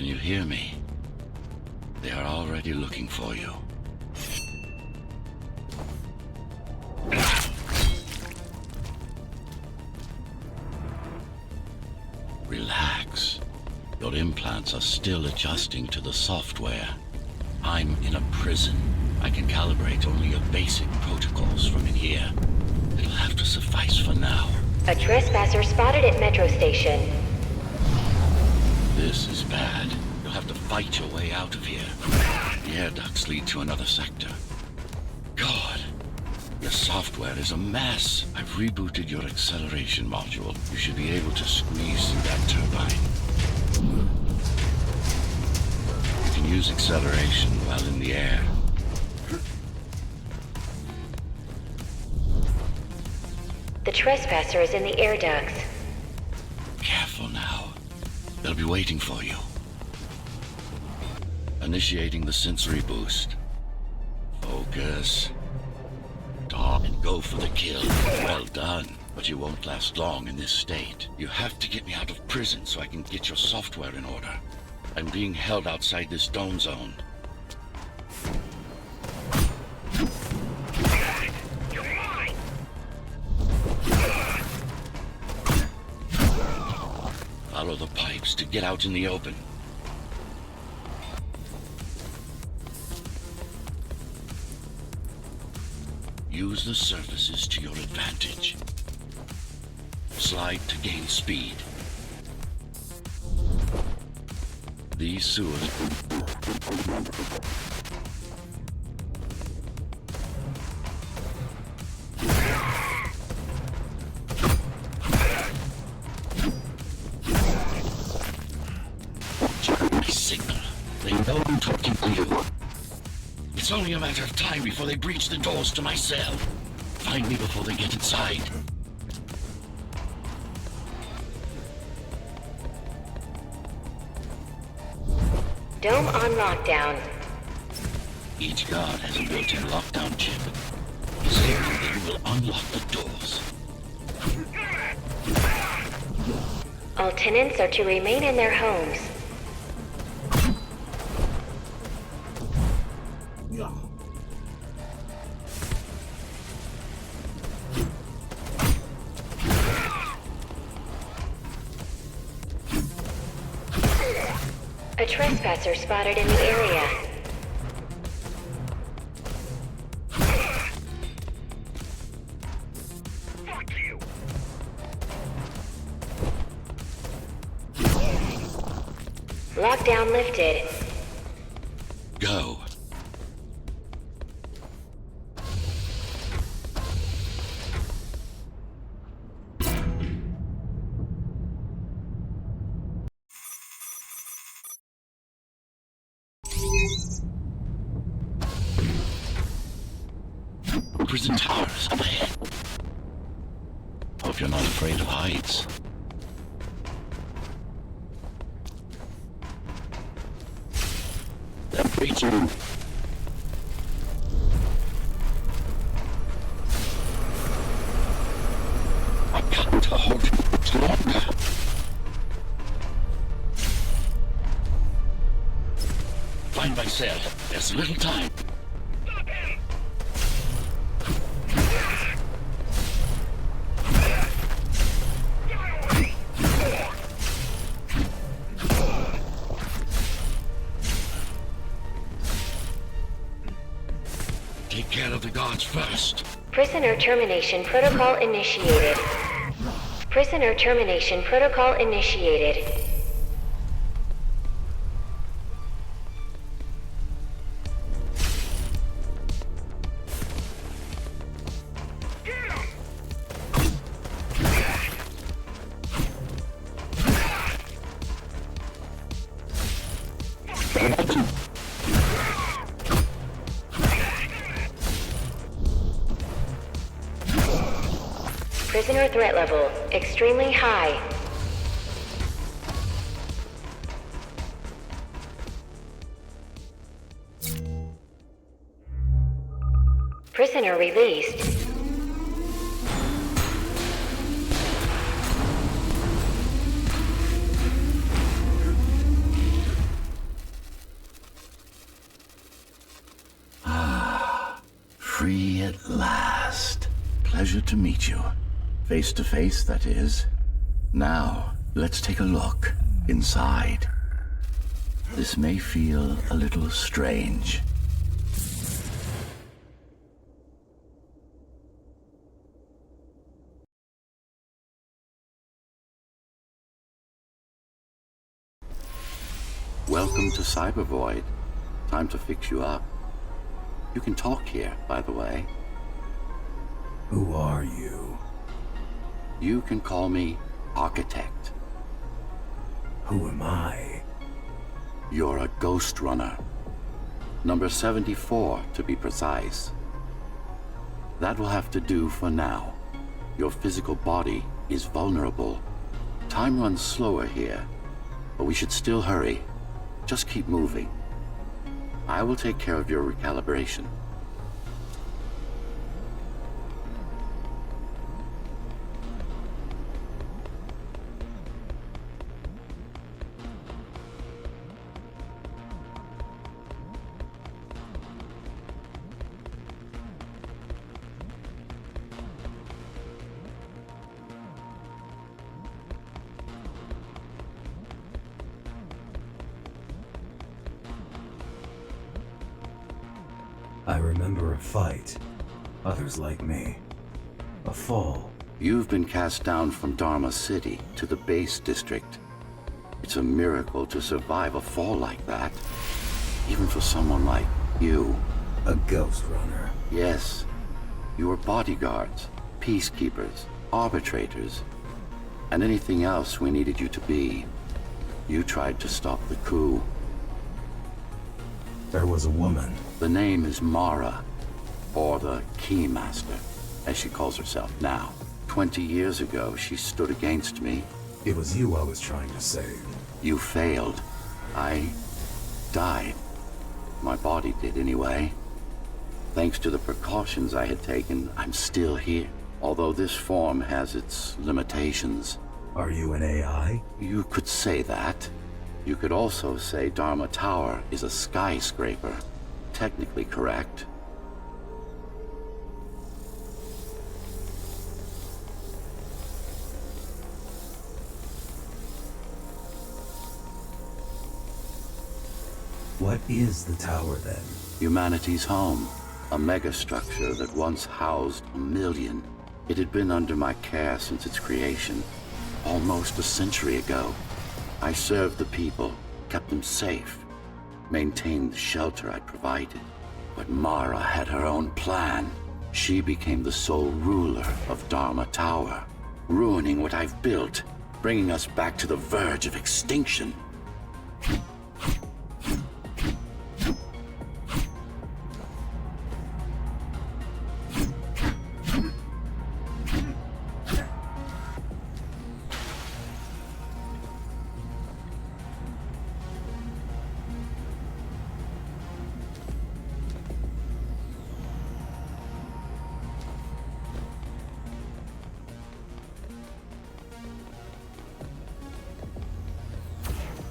Can you hear me? They are already looking for you. Relax. Your implants are still adjusting to the software. I'm in a prison. I can calibrate only your basic protocols from in here. It'll have to suffice for now. A trespasser spotted at Metro Station. This is bad. You'll have to fight your way out of here. The air ducts lead to another sector. God, your software is a mess. I've rebooted your acceleration module. You should be able to squeeze through that turbine. You can use acceleration while in the air. The trespasser is in the air ducts. Careful now. They'll be waiting for you. Initiating the sensory boost. Focus. Talk and go for the kill. Well done. But you won't last long in this state. You have to get me out of prison so I can get your software in order. I'm being held outside this dome zone. Follow the pipes to get out in the open. Use the surfaces to your advantage. Slide to gain speed. These sewers... My signal. They know I'm talking to you. It's only a matter of time before they breach the doors to my cell. Find me before they get inside. Dome on lockdown. Each guard has a built-in lockdown chip. Disable them will unlock the doors. All tenants are to remain in their homes. A trespasser spotted in the area. Lockdown lifted. Go. Prison towers up ahead. Hope you're not afraid of heights. They're breaching. I can't hold it much longer. Find my cell. There's little time. Take care of the guards first. Prisoner termination protocol initiated. Prisoner termination protocol initiated. Prisoner threat level extremely high. Prisoner released. Free at last. Pleasure to meet you. Face to face, that is. Now, let's take a look inside. This may feel a little strange. Welcome to Cybervoid. Time to fix you up. You can talk here, by the way. Who are you? You can call me Architect. Who am I? You're a Ghostrunner. Number 74, to be precise. That will have to do for now. Your physical body is vulnerable. Time runs slower here, but we should still hurry. Just keep moving. I will take care of your recalibration. I remember a fight. Others like me. A fall. You've been cast down from Dharma City to the base district. It's a miracle to survive a fall like that. Even for someone like you. A Ghostrunner. Yes. You were bodyguards, peacekeepers, arbitrators, and anything else we needed you to be. You tried to stop the coup. There was a woman. The name is Mara, or the Keymaster, as she calls herself now. 20 years ago, she stood against me. It was you I was trying to save. You failed. I died. My body did anyway. Thanks to the precautions I had taken, I'm still here. Although this form has its limitations. Are you an AI? You could say that. You could also say Dharma Tower is a skyscraper. Technically correct. What is the tower then? Humanity's home. A megastructure that once housed 1 million. It had been under my care since its creation. Almost a century ago. I served the people, kept them safe. Maintained the shelter I provided. But Mara had her own plan. She became the sole ruler of Dharma Tower, ruining what I've built, bringing us back to the verge of extinction.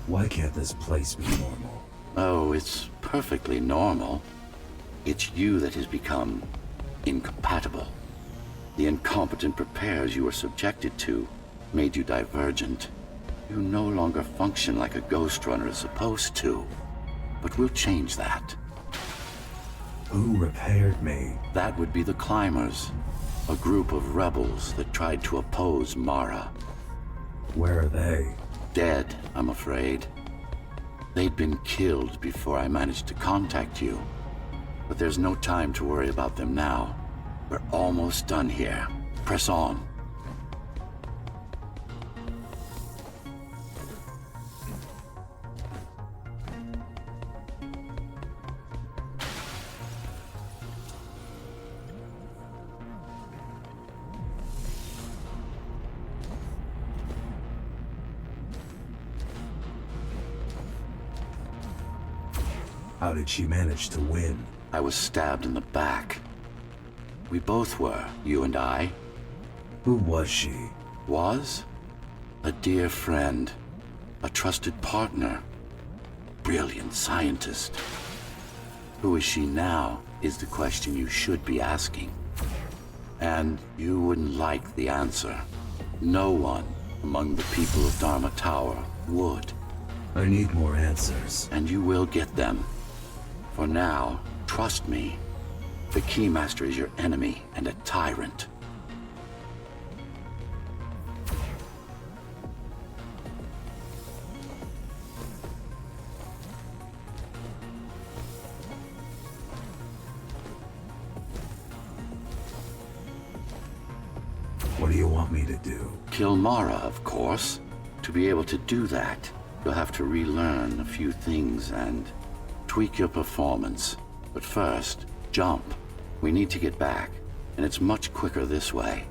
Why can't this place be normal? Oh, it's perfectly normal. It's you that has become incompatible. The incompetent repairs you were subjected to made you divergent. You no longer function like a Ghostrunner is supposed to. But we'll change that. Who repaired me? That would be the Climbers, a group of rebels that tried to oppose Mara. Where are they? Dead, I'm afraid. They'd been killed before I managed to contact you. But there's no time to worry about them now. We're almost done here. Press on. How did she manage to win? I was stabbed in the back. We both were, you and I. Who was she? Was? A dear friend. A trusted partner. Brilliant scientist. Who is she now is the question you should be asking. And you wouldn't like the answer. No one among the people of Dharma Tower would. I need more answers. And you will get them. For now, trust me. The Keymaster is your enemy and a tyrant. What do you want me to do? Kill Mara, of course. To be able to do that, you'll have to relearn a few things and tweak your performance. But first, jump. We need to get back, and it's much quicker this way.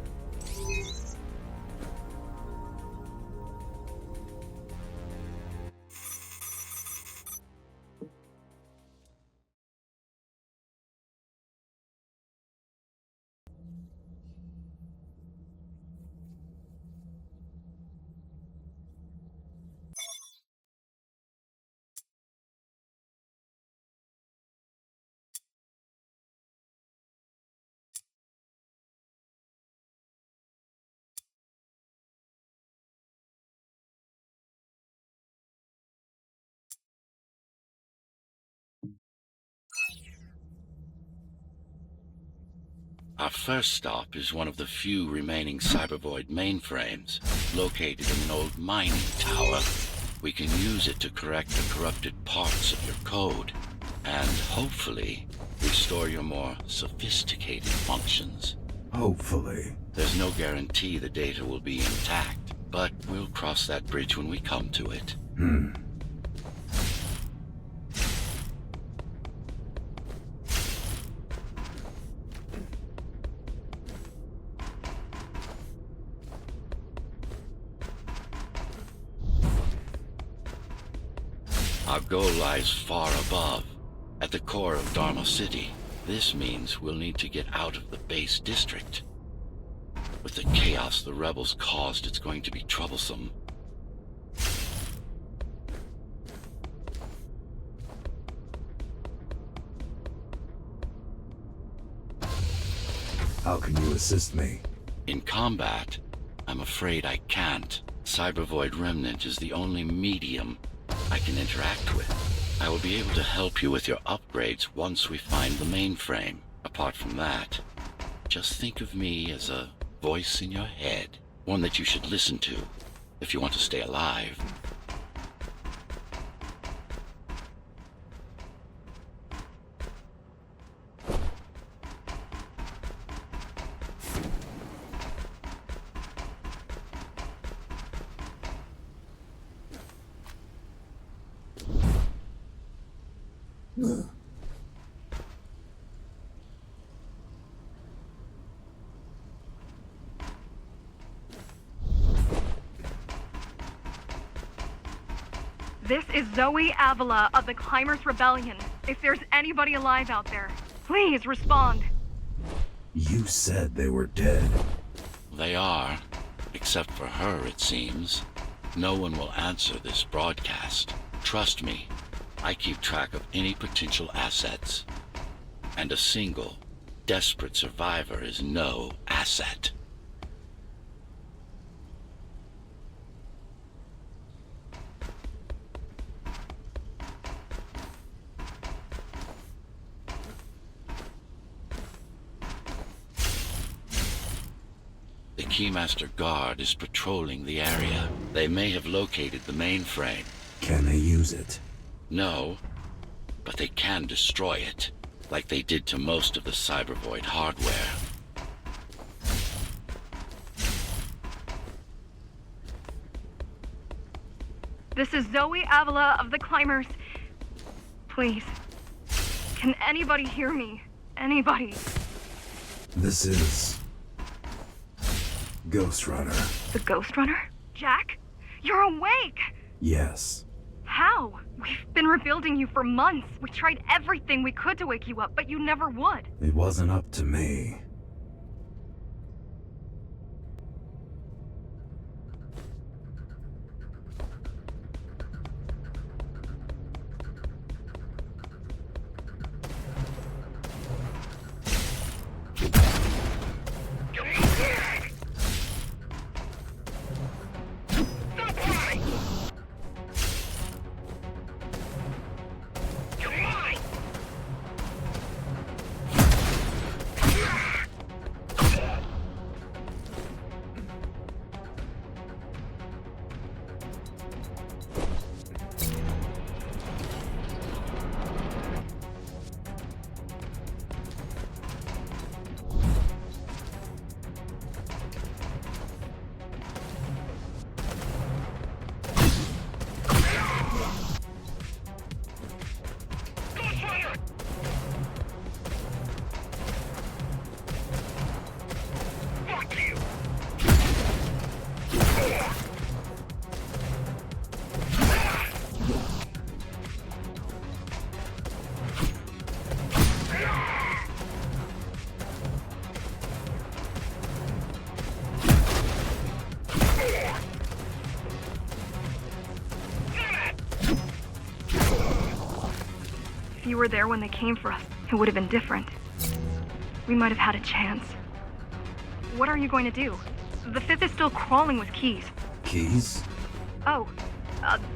Our first stop is one of the few remaining Cybervoid mainframes, located in an old mining tower. We can use it to correct the corrupted parts of your code, and hopefully restore your more sophisticated functions. Hopefully. There's no guarantee the data will be intact, but we'll cross that bridge when we come to it. Our goal lies far above, at the core of Dharma City. This means we'll need to get out of the base district. With the chaos the rebels caused, it's going to be troublesome. How can you assist me? In combat, I'm afraid I can't. Cybervoid Remnant is the only medium I can interact with. I will be able to help you with your upgrades once we find the mainframe. Apart from that, just think of me as a voice in your head. One that you should listen to if you want to stay alive. This is Zoe Avila of the Climbers Rebellion. If there's anybody alive out there, please respond. You said they were dead. They are, except for her, it seems. No one will answer this broadcast. Trust me, I keep track of any potential assets. And a single, desperate survivor is no asset. The Keymaster Guard is patrolling the area. They may have located the mainframe. Can they use it? No, but they can destroy it, like they did to most of the Cybervoid hardware. This is Zoe Avila of the Climbers. Please, can anybody hear me? Anybody? This is Ghostrunner. The Ghostrunner? Jack? You're awake! Yes. How? We've been rebuilding you for months. We tried everything we could to wake you up, but you never would. It wasn't up to me. were there when they came for us, it would have been different. We might have had a chance. What are you going to do? The Fifth is still crawling with keys. Keys? Oh,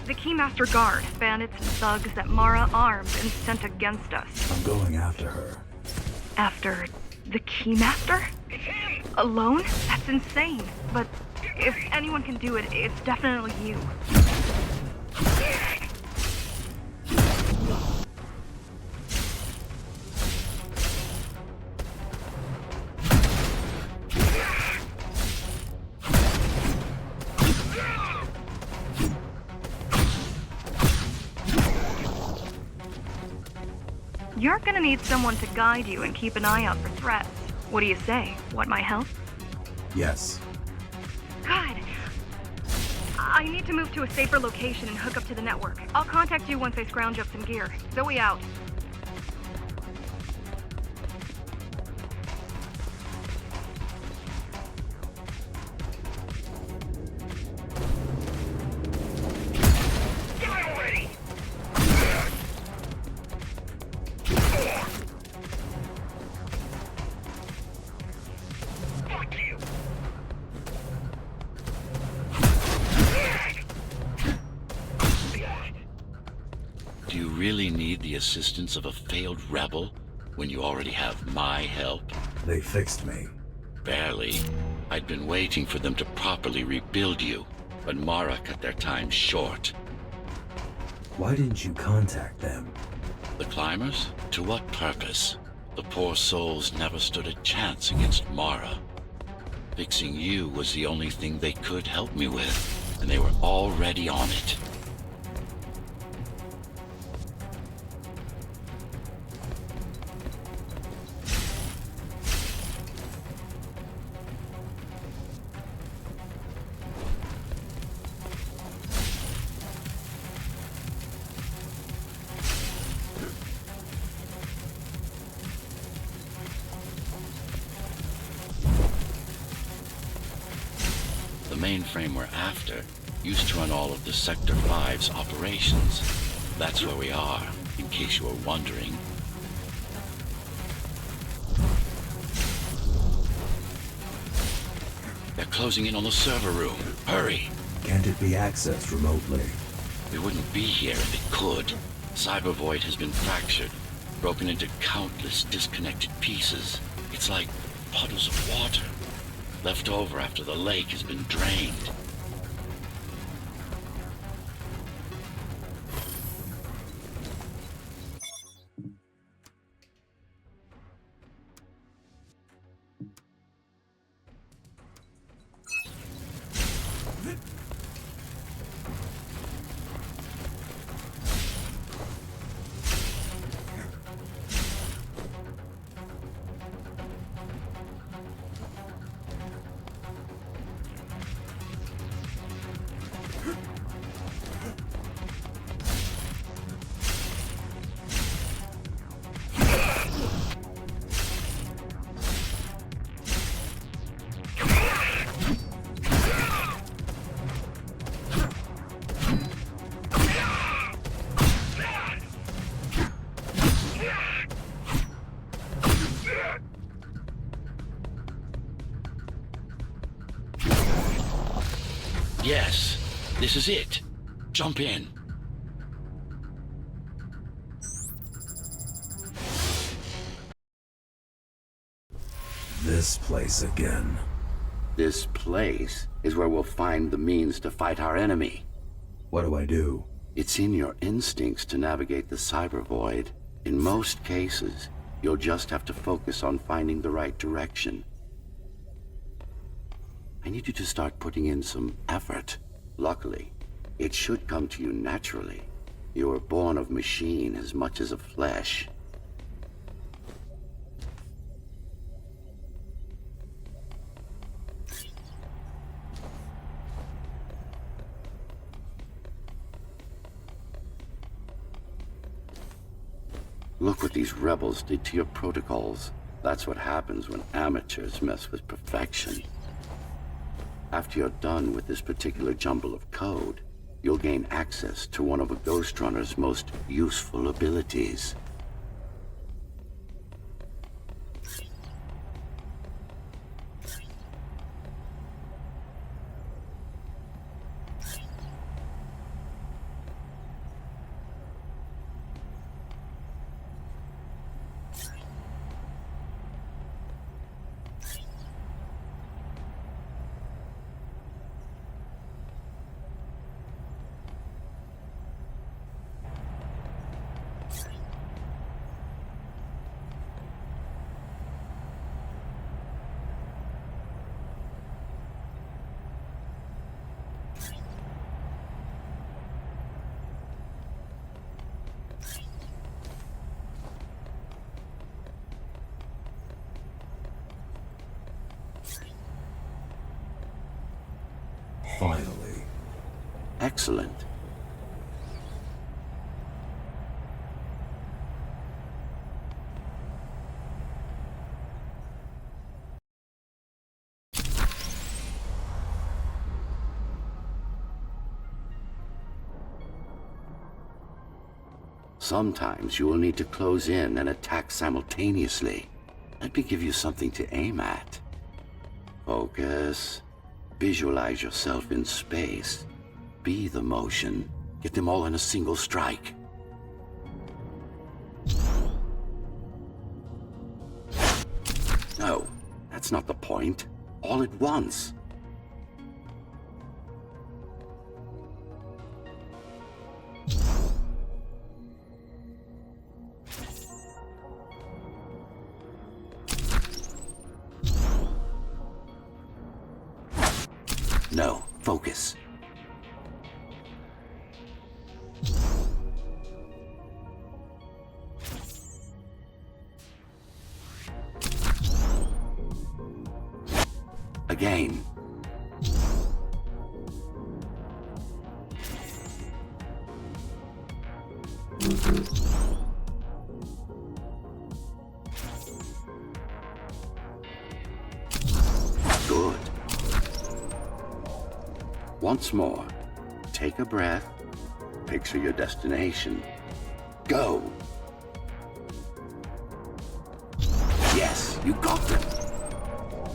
the Keymaster Guard, bandits and thugs that Mara armed and sent against us. I'm going after her. After the Keymaster? Alone? That's insane. But if anyone can do it, it's definitely you. You're gonna need someone to guide you and keep an eye out for threats. What do you say? Want my help? Yes. Good. I need to move to a safer location and hook up to the network. I'll contact you once I scrounge up some gear. Zoe out. Do you really need the assistance of a failed rebel when you already have my help? They fixed me. Barely. I'd been waiting for them to properly rebuild you, but Mara cut their time short. Why didn't you contact them? The climbers? To what purpose? The poor souls never stood a chance against Mara. Fixing you was the only thing they could help me with, and they were already on it. The mainframe we're after used to run all of the Sector 5's operations. That's where we are, in case you were wondering. They're closing in on the server room. Hurry! Can't it be accessed remotely? We wouldn't be here if it could. Cyber Void has been fractured, broken into countless disconnected pieces. It's like puddles of water, left over after the lake has been drained. Yes, this is it. Jump in. This place again. This place is where we'll find the means to fight our enemy. What do I do? It's in your instincts to navigate the cyber void. In most cases, you'll just have to focus on finding the right direction. I need you to start putting in some effort. Luckily, it should come to you naturally. You were born of machine as much as of flesh. Look what these rebels did to your protocols. That's what happens when amateurs mess with perfection. After you're done with this particular jumble of code, you'll gain access to one of a Ghostrunner's most useful abilities. Excellent. Sometimes you will need to close in and attack simultaneously. Let me give you something to aim at. Focus. Visualize yourself in space. Be the motion. Get them all in a single strike. No, that's not the point. All at once. No, focus. Again. Good. Once more, take a breath, picture your destination. Go! Yes, you got them!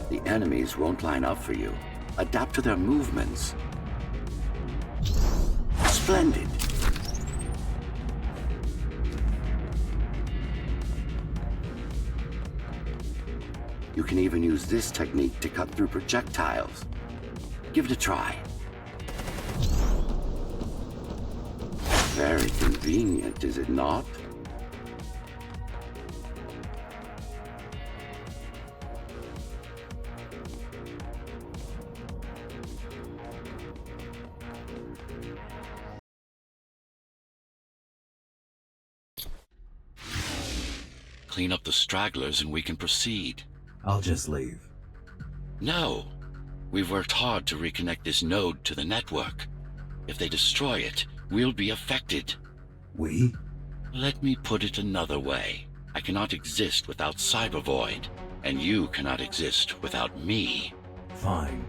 The enemies won't line up for you. Adapt to their movements. Splendid! You can even use this technique to cut through projectiles. Give it a try. Very convenient, is it not? Clean up the stragglers and we can proceed. I'll just leave. No. We've worked hard to reconnect this node to the network. If they destroy it, we'll be affected. We? Let me put it another way. I cannot exist without Cybervoid, and you cannot exist without me. Fine.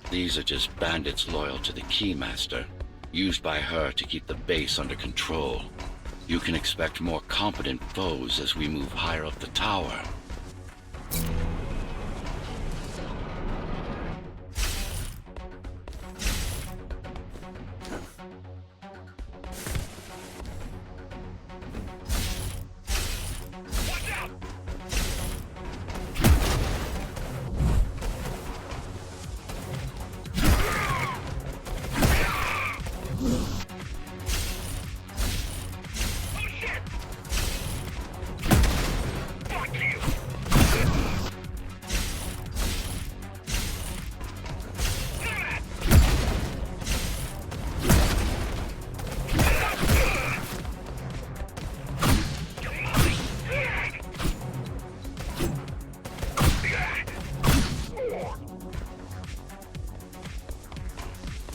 These are just bandits loyal to the Keymaster, used by her to keep the base under control. You can expect more competent foes as we move higher up the tower.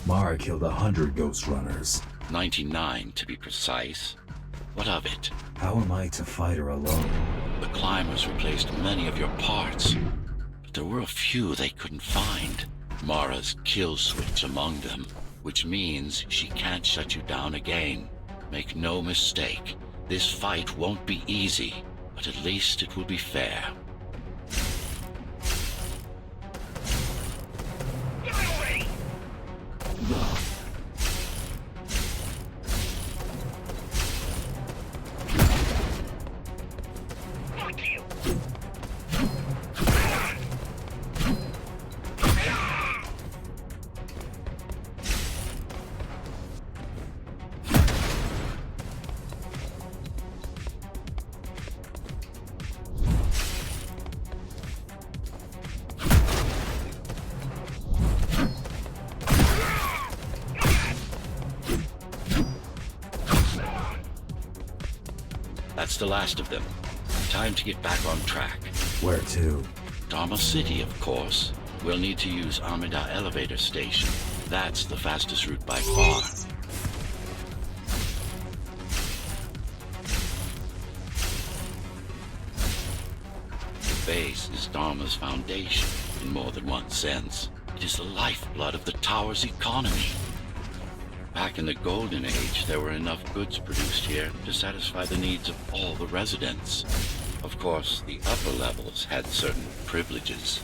Mara killed 100 Ghostrunners. 99 to be precise. What of it? How am I to fight her alone? The climbers replaced many of your parts, but there were a few they couldn't find. Mara's kill switch among them, which means she can't shut you down again. Make no mistake, this fight won't be easy, but at least it will be fair. That's the last of them. Time to get back on track. Where to? Dharma City, of course. We'll need to use Amida Elevator Station. That's the fastest route by far. The base is Dharma's foundation, in more than one sense. It is the lifeblood of the tower's economy. Back in the Golden Age, there were enough goods produced here to satisfy the needs of all the residents. Of course, the upper levels had certain privileges.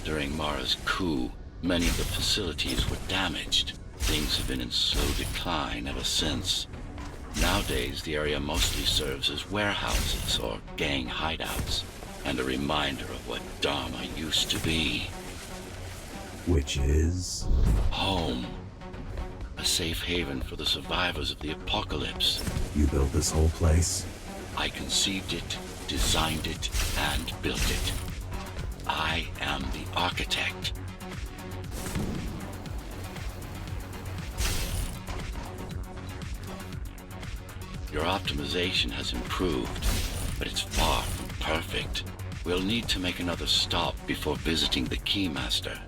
During Mara's coup, many of the facilities were damaged. Things have been in slow decline ever since. Nowadays, the area mostly serves as warehouses or gang hideouts, and a reminder of what Dharma used to be. Which is? Home. A safe haven for the survivors of the apocalypse. You built this whole place? I conceived it, designed it, and built it. I am the architect. Your optimization has improved, but it's far from perfect. We'll need to make another stop before visiting the Keymaster.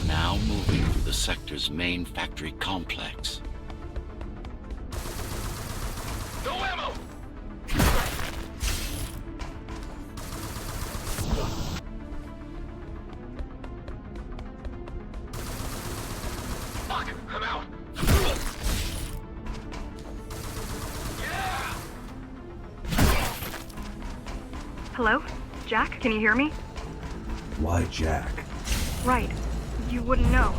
Now moving through the sector's main factory complex. No ammo! Fuck! I'm out! Yeah! Hello? Jack, can you hear me? Why Jack? Right. You wouldn't know.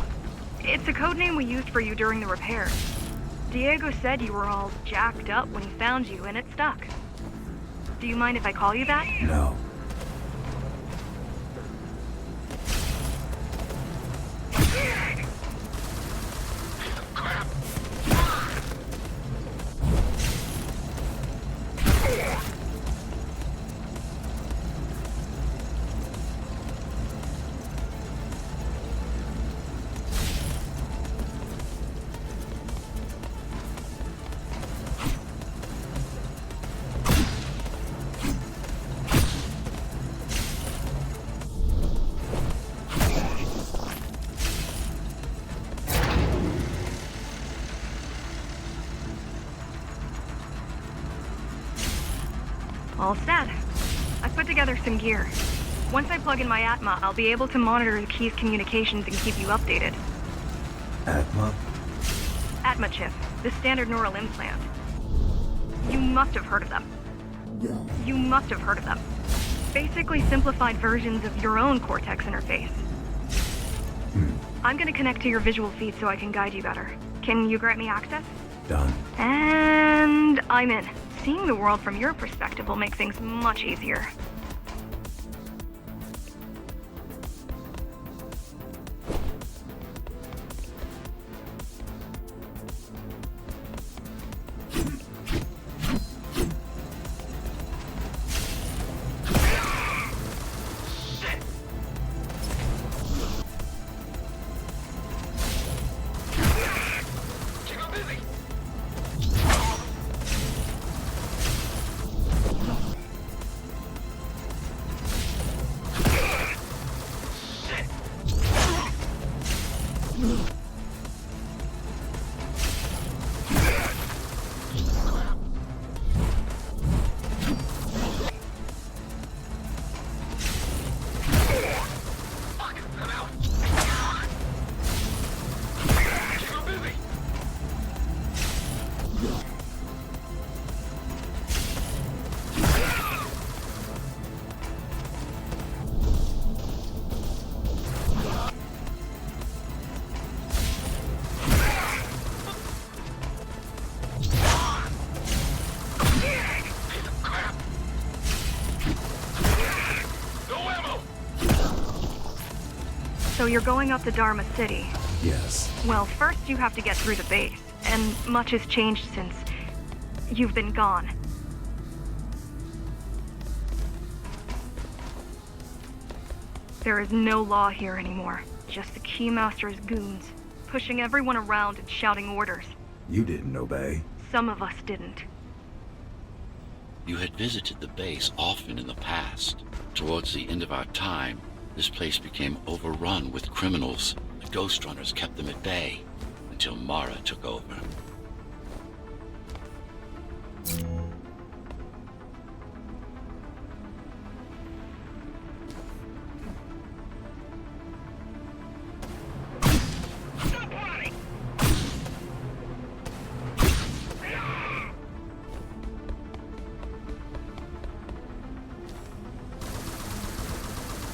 It's a code name we used for you during the repair. Diego said you were all jacked up when he found you, and it stuck. Do you mind if I call you that? No. Crap! All set. I've put together some gear. Once I plug in my Atma, I'll be able to monitor the key's communications and keep you updated. Atma? Atma chip, the standard neural implant. You must have heard of them. You must have heard of them. Basically simplified versions of your own Cortex interface. I'm gonna connect to your visual feed so I can guide you better. Can you grant me access? Done. And I'm in. Seeing the world from your perspective will make things much easier. So you're going up to Dharma City. Yes. Well, first you have to get through the base, and much has changed since you've been gone. There is no law here anymore. Just the Keymaster's goons, pushing everyone around and shouting orders. You didn't obey. Some of us didn't. You had visited the base often in the past. Towards the end of our time, this place became overrun with criminals. The Ghostrunners kept them at bay until Mara took over.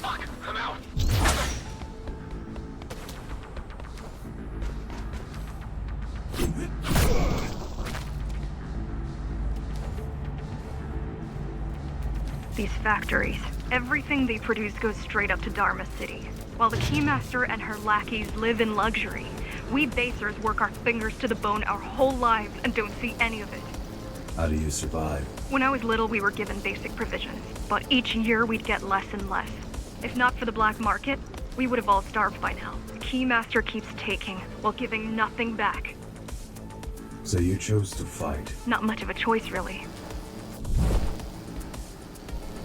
Fuck! I'm out! These factories, everything they produce goes straight up to Dharma City. While the Keymaster and her lackeys live in luxury, we basers work our fingers to the bone our whole lives and don't see any of it. How do you survive? When I was little, we were given basic provisions, but each year we'd get less and less. If not for the black market, we would have all starved by now. The Keymaster keeps taking, while giving nothing back. So you chose to fight. Not much of a choice, really.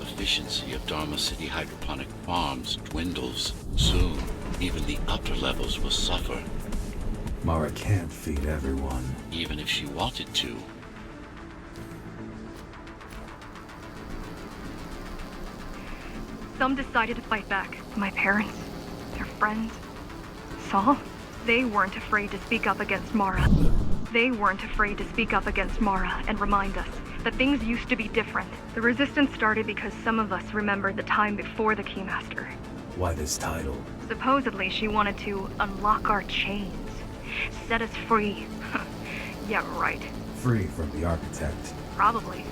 Efficiency of Dharma City hydroponic farms dwindles. Soon, even the upper levels will suffer, Mara can't feed everyone. even if she wanted to. Some decided to fight back. My parents, their friends, Saul. They weren't afraid to speak up against Mara. They weren't afraid to speak up against Mara and remind us that things used to be different. The resistance started because some of us remembered the time before the Keymaster. Why this title? Supposedly she wanted to unlock our chains, set us free. Yeah, right. Free from the architect. Probably.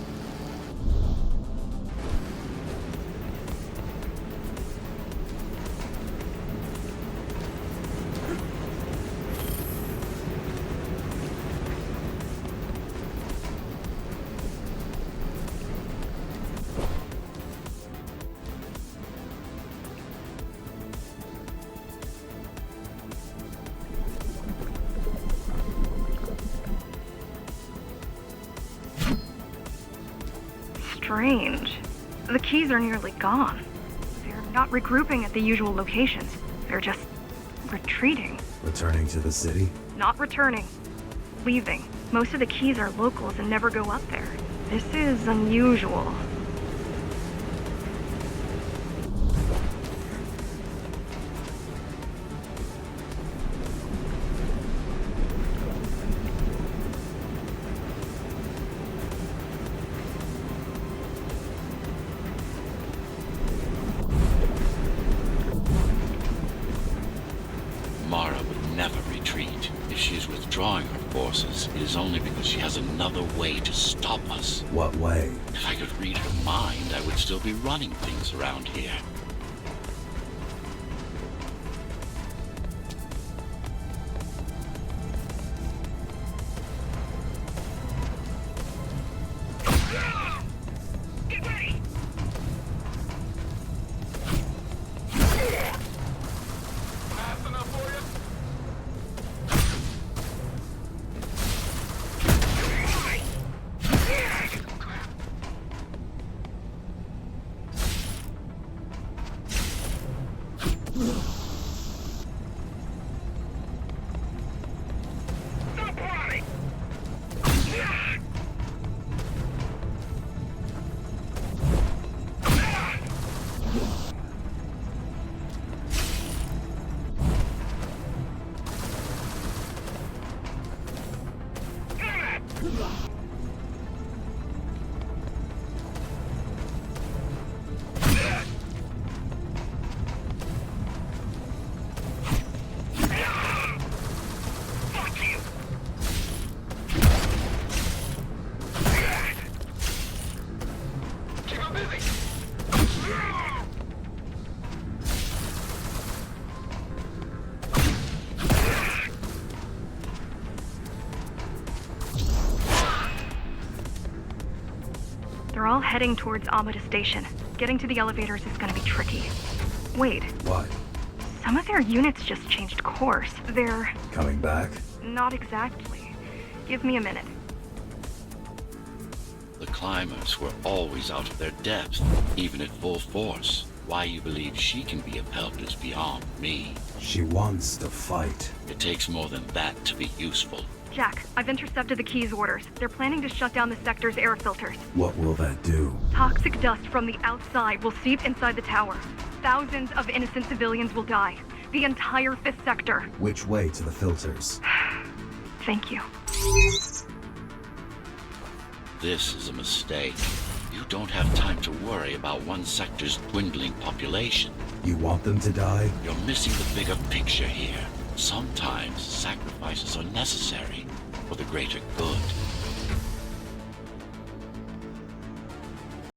Strange. The keys are nearly gone. They're not regrouping at the usual locations. They're just retreating. Returning to the city? Not returning. Leaving. Most of the keys are locals and never go up there. This is unusual. Mara would never retreat. If she is withdrawing her forces, it is only because she has another way to stop us. What way? If I could read her mind, I would still be running things around here. Get ready! Fast enough for you? Crap. Stop running! Fuck you! Keep him busy! They're all heading towards Amada Station. Getting to the elevators is gonna be tricky. Wait, What? some of their units just changed course. They're... Coming back? not exactly. Give me a minute. The climbers were always out of their depth, even at full force. Why you believe she can be of help is beyond me. She wants to fight. It takes more than that to be useful. Jack, I've intercepted the Key's orders. They're planning to shut down the sector's air filters. What will that do? Toxic dust from the outside will seep inside the tower. Thousands of innocent civilians will die. The entire 5th sector. Which way to the filters? Thank you. This is a mistake. You don't have time to worry about one sector's dwindling population. You want them to die? You're missing the bigger picture here. Sometimes sacrifices are necessary for the greater good.